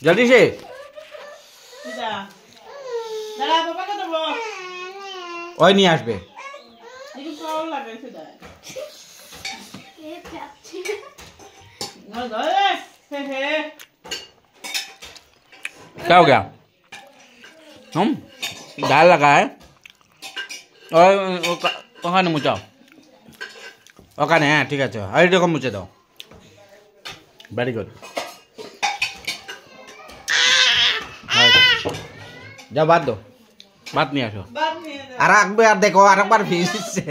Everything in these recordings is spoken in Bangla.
জলদি সে ওই নিয়ে আসবে। क्या हो गया? दाल लगा है और ওখানে মুছাও ওখানে। হ্যাঁ ঠিক আছে, আর এরকম মুছে দাও। Very good. যাও ভাত দো, ভাত নিয়ে আসো। আর রাখবে আর দেখো আরেকবার ভিজছে।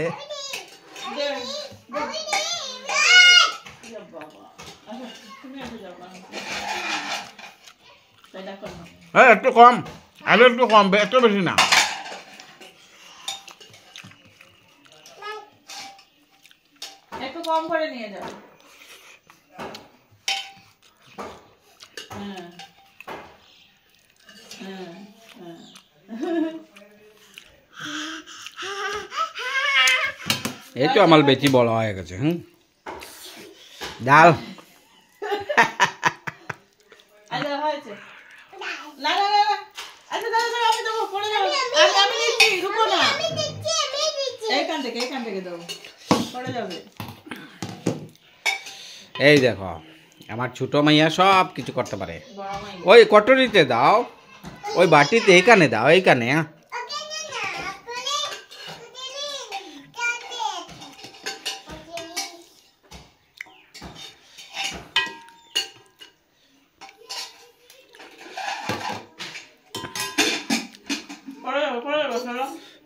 একটু কম, আলু একটু কম, একটু বেশি না। একটু কম করে নিয়ে যাও। এই তো আমার বেশি বড় হয়ে গেছে। ডাল এই দেখো আমার ছোট মাইয়া সব কিছু করতে পারে। ওই কটরিতে দাও, ওই বাটিতে, এইখানে দাও, এইখানে।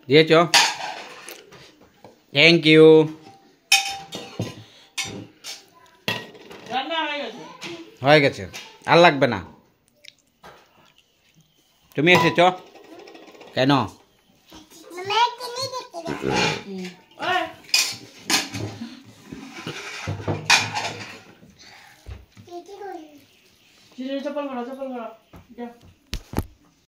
দিয়েছ, থ্যাংক ইউ। হয়ে গেছে, আর লাগবে না। তুমি এসেছ কেন? চপ্পল ভরা